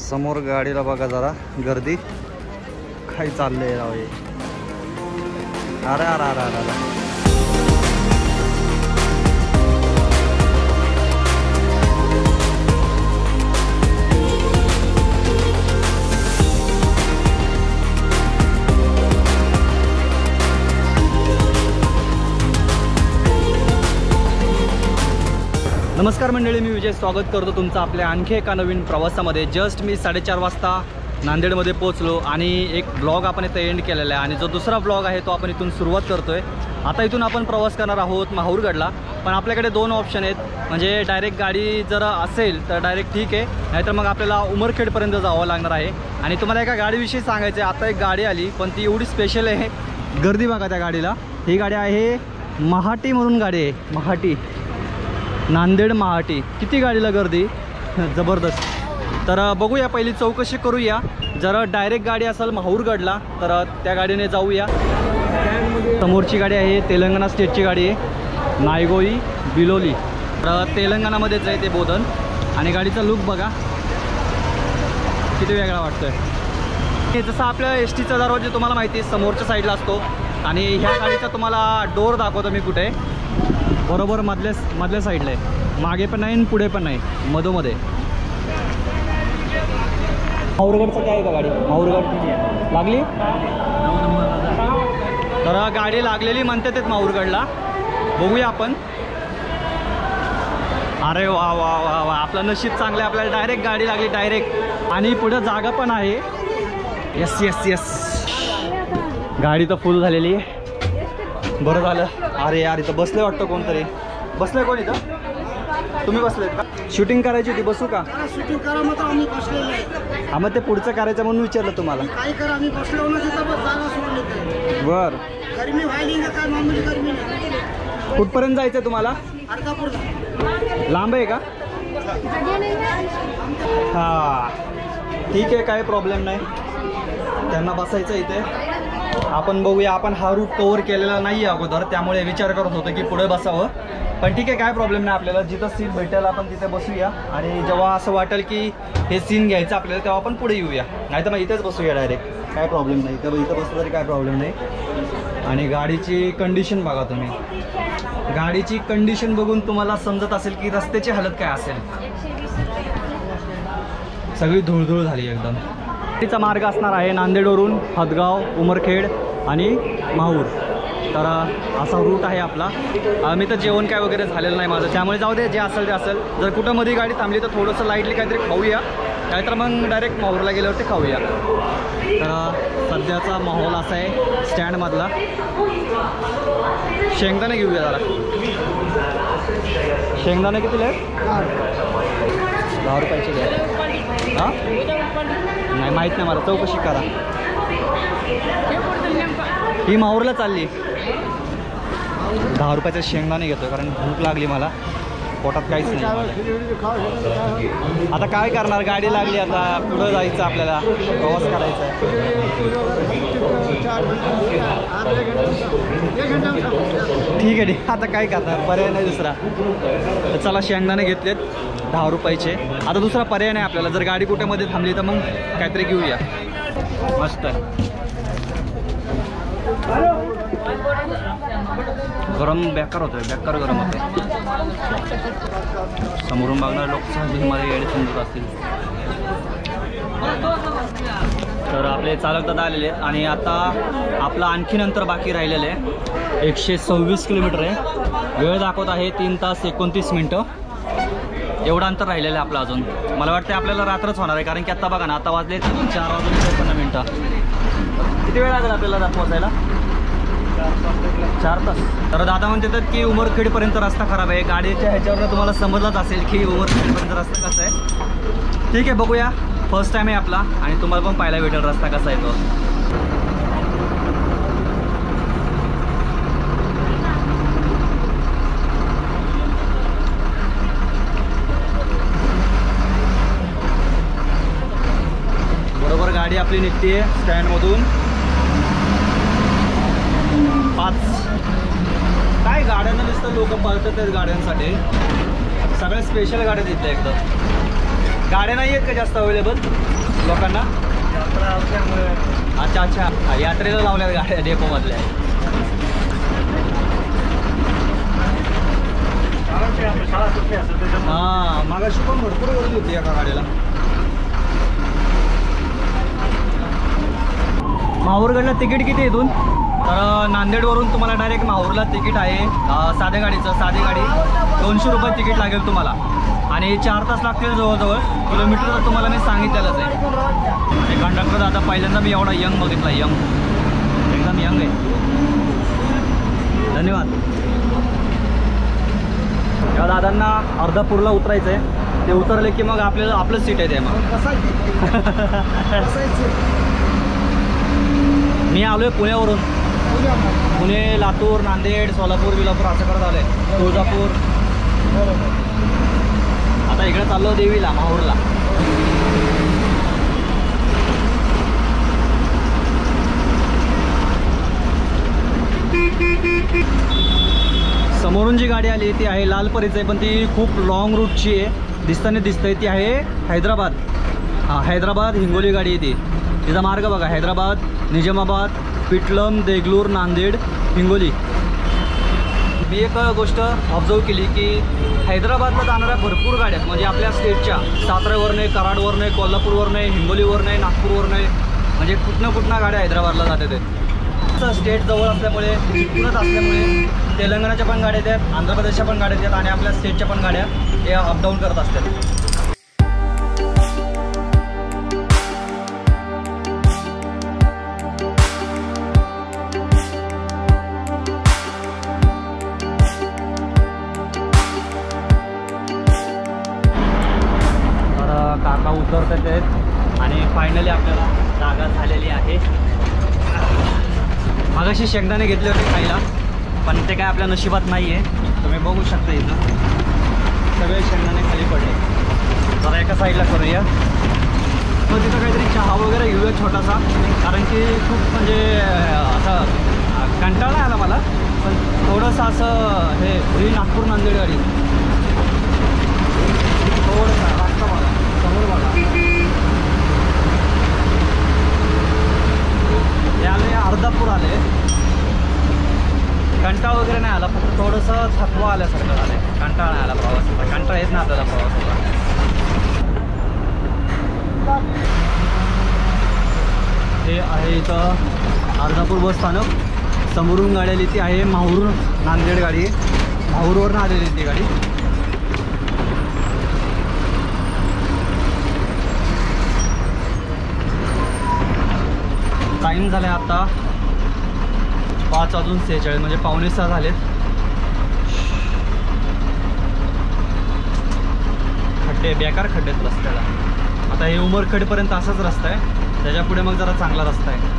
समोर गाडीला बघा जरा गर्दी काय चाललंय राव हे. अरे अरे अरे अरे अरे नमस्कार मंडळी, मी विजय स्वागत करतो तुमचं आपल्या आणखी एका नवीन प्रवासामध्ये. जस्ट मी 4:30 वाजता नांदेडमध्ये पोहोचलो आणि एक ब्लॉग आपण इथं एंड केलेला आहे आणि जो दुसरा ब्लॉग आहे तो आपण इथून सुरुवात करतोय. आता इथून आपण प्रवास करणार आहोत माहूरगडला. पण आपल्याकडे दोन ऑप्शन आहेत, म्हणजे डायरेक्ट गाडी जर असेल तर डायरेक्ट ठीक आहे, नाहीतर मग आपल्याला उमरखेडपर्यंत जावं लागणार आहे. आणि तुम्हाला एका गाडीविषयी सांगायचं आहे. आता एक गाडी आली पण ती एवढी स्पेशल आहे, गर्दी बघा त्या गाडीला. ही गाडी आहे महाटी म्हणून गाडी आहे, महाटी नांदेड महाटी. किती गाडीला गर्दी जबरदस्त. तर बघूया, पहिली चौकशी करूया. जर डायरेक्ट गाडी असेल माहूरगडला तर त्या गाडीने जाऊया. समोरची गाडी आहे तेलंगणा स्टेटची गाडी आहे, नायगोई बिलोली. तर तेलंगणामध्येच आहे ते बोधन. आणि गाडीचा लुक बघा किती वेगळा वाटतोय. हे जसं आपल्या एसटीचा दरवाजा तुम्हाला माहिती आहे समोरच्या साईडला असतो, आणि ह्या गाडीचा तुम्हाला डोर दाखवतो मी कुठे. बरोबर मधल्या साईडला आहे, मागे पण नाही आणि पुढे पण नाही, मधोमध्ये. माहूरगडचं काय आहे का गाडी? माहूरगड लागली तर गाडी लागलेली म्हणते ते माहूरगडला. बघूया आपण. अरे वा वा वा वा, आपलं नशीब चांगलं आहे, आपल्याला डायरेक्ट गाडी लागली डायरेक्ट. आणि पुढे जागा पण आहे. यस यस यस, गाडी तर फुल झालेली आहे. बरं झालं. अरे यार, इथं बसले वाटतं कोणतरी. बसलंय कोण इथं? तुम्ही बसलेत का? शूटिंग करायची होती, बसू का? शूटिंग करा मग आम्ही बसलेलो. हा, मग ते पुढचं करायचं म्हणून विचारलं तुम्हाला. काय करा, आम्ही बसलो ना तिथं, बस जागा सोडली. बर, गरमी व्हायली ना, काय मामूली गरमी नाही. कुठपर्यंत जायचं तुम्हाला? अर्धापूर. लांब आहे का? हा ठीक आहे, काय प्रॉब्लेम नाही. त्यांना बसायचं इथे. आपण बघूया. आपण हा रूट कव्हर केलेला नाही आहे अगोदर, त्यामुळे विचार करत होतो की पुढे बसावं. पण ठीक आहे, काय प्रॉब्लेम नाही. आपल्याला जिथं सीन भेटेल आपण तिथे बसूया. आणि जेव्हा असं वाटेल की हे सीन घ्यायचं आपल्याला, तेव्हा आपण पुढे येऊया. नाही तर मग इथेच बसूया डायरेक्ट, काय प्रॉब्लेम नाही. इथं बसलं तरी काय प्रॉब्लेम नाही. आणि गाडीची कंडिशन बघा तुम्ही. गाडीची कंडिशन बघून तुम्हाला समजत असेल की रस्त्याची हालत काय असेल. सगळी धूळधूळ झाली एकदम. गाडीचा मार्ग असणार आहे नांदेडवरून हदगाव, उमरखेड आणि माहूर. तर असा रूट आहे आपला. मी तर जेवण काय वगैरे झालेलं नाही माझं, त्यामुळे जाऊ दे, जे असेल ते असेल. जर कुठं मध्ये गाडी थांबली तर थोडंसं लाईटली काहीतरी खाऊया, नाहीतर मग डायरेक्ट माहूरला गेल्यावरती खाऊया. तर सध्याचा माहोल असा आहे स्टँडमधला. शेंगदाणे घेऊया जरा. शेंगदाणे कितीला आहेत? 10 रुपयाचे द्या. हां, नाही माहीत नाही मला, चौकशी करा. ही माहूरला चालली. 10 रुपयाचे शेंगदाणे घेतो कारण भूक लागली मला, पोटात काहीच नाही. आता काय करणार, गाडी लागली, आता पुढं जायचं आपल्याला, प्रवास करायचा आहे. ठीक आहे ठीक, आता काय करणार, पर्याय नाही दुसरा. तर चला, शेंगदाणे घेतलेत 10 रुपयाचे. आता दुसरा पर्याय नाही आपल्याला. जर गाडी कुठे मध्ये थांबली तर मग काहीतरी घेऊया. मस्त आहे. गरम बेकार होतोय, बेकार गरम होतोय. समोरून बघणारे लोक सहजमध्ये येडे समजत असतील. तर आपले चालक दादा आलेले आहेत आणि आता आपलं आणखी नंतर बाकी राहिलेलं आहे. 126 किलोमीटर आहे. वेळ दाखवत आहे 3 तास 29 मिनटं. एवढं अंतर राहिलेलं आहे आपलं अजून. मला वाटतं आपल्याला रात्रच होणार आहे, कारण की आत्ता बघा ना, आता वाजले 4 वाजून 53 मिनटं. किती वेळ लागेल आपल्याला पोहोचायला? 4 तास. तर दादा म्हणतात की उमरखेडपर्यंत रस्ता खराब आहे. गाडीच्या ह्याच्यावर तुम्हाला समजलंच असेल की उमरखेडपर्यंत रस्ता कसा आहे. ठीक आहे, बघूया. फर्स्ट टाईम आहे आपला आणि तुम्हाला पण पाहायला भेटेल रस्ता कसा आहे तो. बरोबर गाडी आपली निघते स्टँडमधून. 5 काय गाड्यांना नुसतं लोक पळतात आहेत गाड्यांसाठी. सगळ्या स्पेशल गाड्या तिथल्या एकदम. गाड्या नाही आहेत का जास्त अवेलेबल? लोकांना? यात्रा असल्यामुळे अच्छा अच्छा, यात्रेला लावल्यात गाड्या डेपोमधल्या. शाळा सुट्टी असेल त्याच्यामुळे. हां, मागाशी पण भरपूर गर्दी होती एका गाडीला. माहूरगडला तिकीट किती इथून? तर नांदेडवरून तुम्हाला डायरेक्ट माहूरला तिकीट आहे साध्या गाडीचं. साधी गाडी 200 रुपये तिकीट लागेल तुम्हाला आणि 4 तास लागतील जवळजवळ. किलोमीटर तुम्हाला मी सांगितलेलंच आहे. आणि कंडक्टर आता पहिल्यांदा मी एवढा यंग बघितला, यंग, एकदम यंग आहे. धन्यवाद. या दादांना अर्धापूरला उतरायचं आहे. ते उतरले की मग आपल्याला आपलं सीट आहे ते. मग मी आलो आहे पुण्यावरून. पुणे, लातूर, नांदेड, सोलापूर, विलापूर असं करत आलो आहे. तुळजापूर. आता इकडे चाललो देवीला, माहूरला. समोरून जी गाडी आली ती आहे लालपरीच आहे, पण ती खूप लॉंग रूटची आहे. दिसतंय ती आहे हैदराबाद. हां, हैदराबाद हिंगोली गाडी आहे ती. तिचा मार्ग बघा, हैदराबाद, निजामाबाद, पिठलम, देगलूर, नांदेड, हिंगोली. मी एक गोष्ट ऑब्झर्व केली की हैदराबादला जाणाऱ्या भरपूर गाड्या म्हणजे आपल्या स्टेटच्या, साताऱ्यावरनं, कराडवरनं, कोल्हापूरवरनं, हिंगोलीवरनं, नागपूरवरनं, म्हणजे कुठनं गाड्या हैदराबादला जातात. ते स्टेट जवळ असल्यामुळे, तिथूनच असल्यामुळे तेलंगणाच्या पण गाड्या आहेत, आंध्र प्रदेशच्या पण गाड्या आहेत आणि आपल्या स्टेटच्या पण गाड्या या अपडाऊन करत असतात. काका उतरतात आहेत आणि फायनली आपल्याला जागा झालेली आहे. मागाशी शेंगदाणे घेतले होते खायला, पण ते काय आपल्या नशिबात नाही आहे. तुम्ही बघू शकता इथं सगळे शेंगदाणे खाली पडले. जरा एका साईडला करूया. मग तिथं काहीतरी चहा वगैरे घेऊया छोटासा, कारण की खूप म्हणजे असं कंटाळा आला मला. पण थोडंसं असं हे नागपूर नांदेड गाडी थोडंसं रास्ता बघा, समोर बघा. हे आले अर्धापूर आले. कंटाळा वगैरे नाही आला, फक्त थोडंसं थकवा आल्यासारखं झालं. कंटाळा नाही आला प्रवासाचा. कंटाळा येत नाही आपल्याला प्रवासाचा. हे आहे इथं अर्धापूर बस स्थानक. समोरून गाडी आली ती आहे माहूर नांदेड गाडी. माहूरवरून आलेली ती गाडी. टाईम झाला आहे आता 5:46 म्हणजे 5:45 झालेत. खड्डे, बेकार खड्डे आहेत रस्त्याला. आता हे उमरखेडपर्यंत असाच रस्ता आहे, त्याच्या पुढे मग जरा चांगला रस्ता आहे.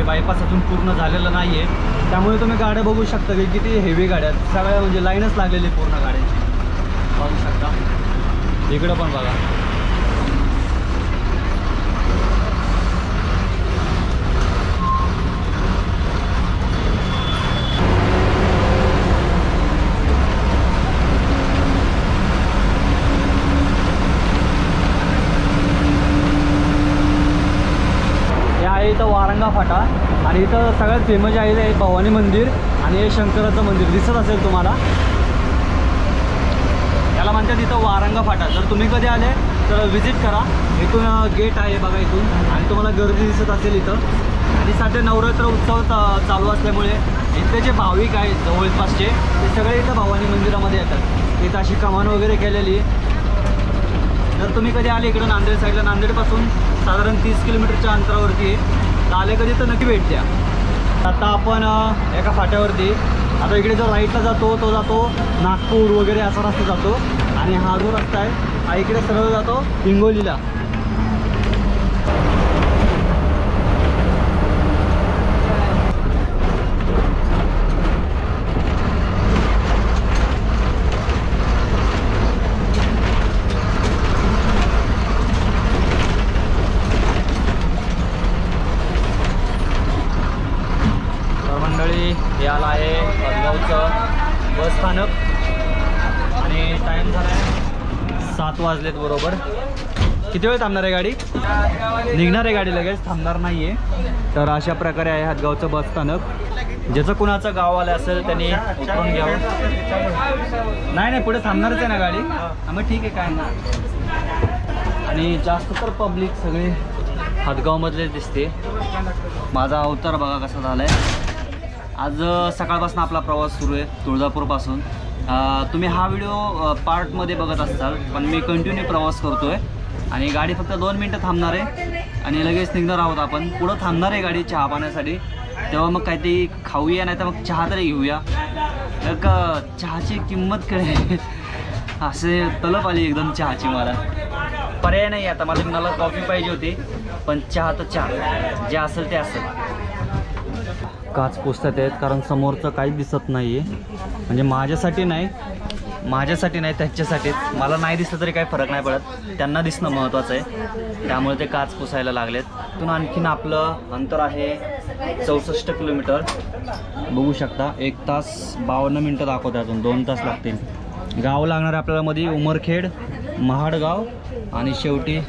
बायपास अजून पूर्ण झालेलं नाही आहे, त्यामुळे तुम्ही गाड्या बघू शकता की किती हेवी गाड्या आहेत. सगळ्या म्हणजे लाईनच लागलेली पूर्ण गाड्यांची. बघू शकता इकडं पण बघा. इथं वारंगा फाटा आणि इथं सगळ्यात फेमस आहे ते भवानी मंदिर आणि हे शंकराचं मंदिर दिसत असेल तुम्हाला. याला म्हणतात इथं वारंगा फाटा. जर तुम्ही कधी आले तर व्हिजिट करा. इथून गेट आहे बघा इथून, आणि तुम्हाला गर्दी दिसत असेल इथं. आणि सध्या नवरात्र उत्सव चालू असल्यामुळे इथले जे भाविक आहेत जवळपासचे ते सगळे इथं भवानी मंदिरामध्ये येतात. इथं अशी कमान वगैरे केलेली. जर तुम्ही कधी आले इकडं नांदेड साईडला, नांदेडपासून साधारण 30 किलोमीटरच्या अंतरावरती आले कधी तर नक्की भेट द्या. आता आपण एका फाट्यावरती, आता इकडे जो राईटला जातो तो जातो नागपूर वगैरे असा रस्ता जातो, आणि हा जो रस्ता आहे हा इकडे सरळ जातो हिंगोलीला. आला आहे हदगावचं बस स्थानक आणि टाईम झाला आहे 7 वाजलेत बरोबर. किती वेळ थांबणार आहे गाडी? निघणार आहे गाडी लगेच, थांबणार नाही आहे. तर अशा प्रकारे आहे हदगावचं बस स्थानक. ज्याचं कुणाचं गाव आलं असेल त्यांनी उतरून घ्यावं. नाही पुढे थांबणारच आहे ना गाडी. मग ठीक आहे, काय ना. आणि जास्त तर पब्लिक सगळे हदगावमधले दिसते. माझा अवतार बघा कसा झाला आहे. आज सकाळपासून आपला प्रवास सुरू आहे तुळजापूरपासून. तुम्ही हा व्हिडिओ पार्टमध्ये बघत असाल, पण मी कंटिन्यू प्रवास करतो आहे आणि गाडी फक्त 2 मिनटं थांबणार आहे आणि लगेच निघणार आहोत आपण. पुढं थांबणार आहे गाडी चहा पाण्यासाठी, तेव्हा मग काहीतरी खाऊया, नाही तर मग चहा तरी घेऊया. एक चहाची किंमत कळेल असे तलप आली एकदम चहाची. मला पर्याय नाही आता, मला कॉफी पाहिजे होती, पण चहा तर चहा, जे असेल ते असेल. काच पुसतात आहेत कारण समोरचं काहीच दिसत नाही आहे. म्हणजे माझ्यासाठी नाही त्याच्यासाठीच. मला नाही दिसलं तरी काही फरक नाही पडत, त्यांना दिसणं महत्त्वाचं आहे, त्यामुळे ते काच पुसायला लागलेत. तिथून आणखीन आपलं अंतर आहे 64 किलोमीटर. बघू शकता 1 तास 52 मिनटं दाखवते, अजून 2 तास लागतील. गाव लागणार आपल्याला मध्ये उमरखेड, महाडगाव आणि शेवटी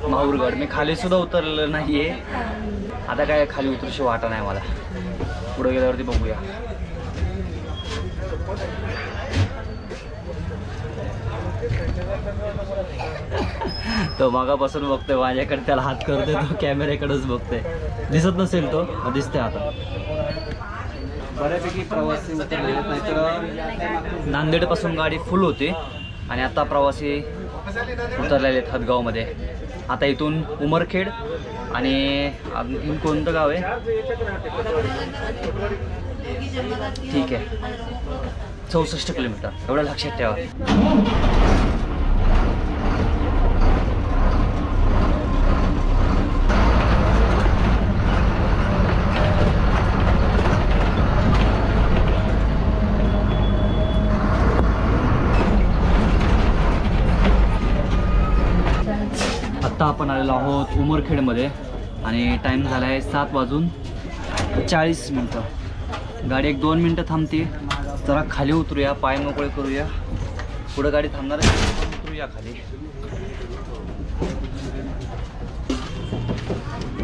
माहूरगड. मी खालीसुद्धा उतरलेलं नाही आहे. आता काय खाली उतरूशी वाटा नाही मला. पुढे गेल्यावरती बघूया. तो मागापासून बघतोय माझ्याकडे, त्याला हात करतोय, तो कॅमेऱ्याकडेच बघतोय. दिसत नसेल तो, दिसतोय आता. बऱ्यापैकी प्रवासी उतरले, नाहीतर नांदेडपासून गाडी फुल होती आणि आता प्रवासी उतरलेले आहेत हदगावमध्ये. आता इथून उमरखेड आणि आणखीन कोणतं गाव आहे ठीक आहे 64 किलोमीटर, एवढं लक्षात ठेवा. आत्ता आपण आलेलो आहोत उमरखेडमध्ये आणि टाईम झाला आहे 7:40 मिनटं. गाडी 1-2 मिनटं थांबते. जरा खाली उतरूया, पाय मोकळे करूया. पुढं गाडी थांबणार आहे, उतरूया खाली.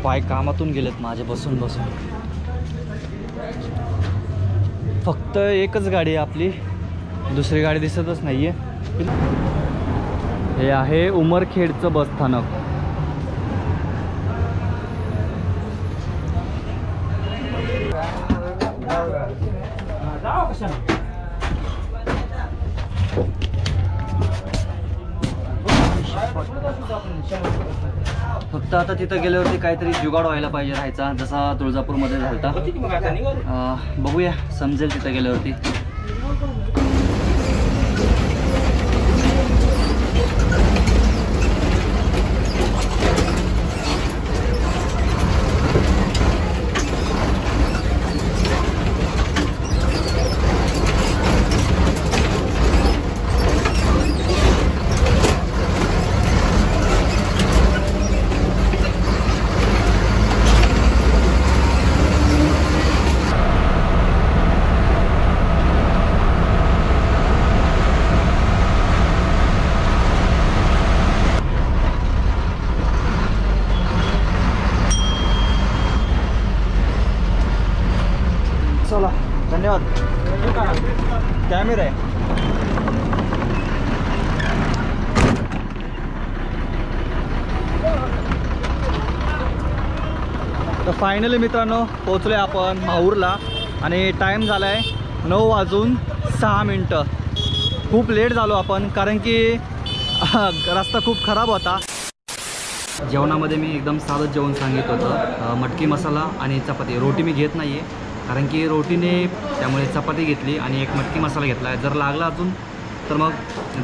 पाय कामातून गेलेत माझे बसून बसून. फक्त एकच गाडी आहे आपली, दुसरी गाडी दिसतच नाही आहे. हे आहे उमरखेडचं बस स्थानक. फक्त आता तिथं गेल्यावरती काहीतरी जुगाड व्हायला पाहिजे राहायचा, जसा तुळजापूरमध्ये झालता. बघूया, समजेल तिथं गेल्यावरती. चला, धन्यवाद. कॅमेरा आहे. तर फायनली मित्रांनो पोचलोय आपण माहूरला आणि टाईम झाला आहे 9:06. खूप लेट झालो आपण कारण की रस्ता खूप खराब होता. जेवणामध्ये मी एकदम साधं जेवण सांगितलं होतं, मटकी मसाला आणि चपाती. रोटी मी घेत नाही आहे कारण की रोटीने, त्यामुळे चपाती घेतली आणि एक मटकी मसाला घेतला आहे. जर लागला अजून तर मग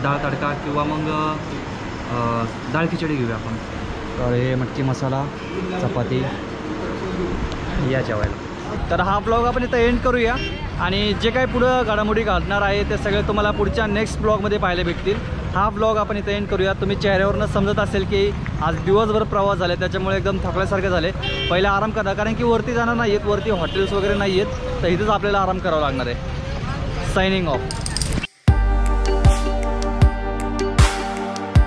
डाळ तडका किंवा मग डाळ खिचडी घेऊया आपण. तर हे मटकी मसाला, चपाती या जेवायला. तर हा ब्लॉग आपण इथं एंड करूया आणि जे काही पुढं घडामोडी घडणार आहे ते सगळे तुम्हाला पुढच्या नेक्स्ट ब्लॉगमध्ये पाहायला भेटतील. हा ब्लॉग आपण इथे एंड करूया. तुम्ही चेहऱ्यावरनं समजत असेल की आज दिवसभर प्रवास झाले, त्याच्यामुळे एकदम थकल्यासारखे झाले. पहिला आराम करा, कारण की वरती जाणार नाही आहेत, वरती हॉटेल्स वगैरे नाही आहेत, तर इथंच आपल्याला आराम करावा लागणार आहे. Signing off.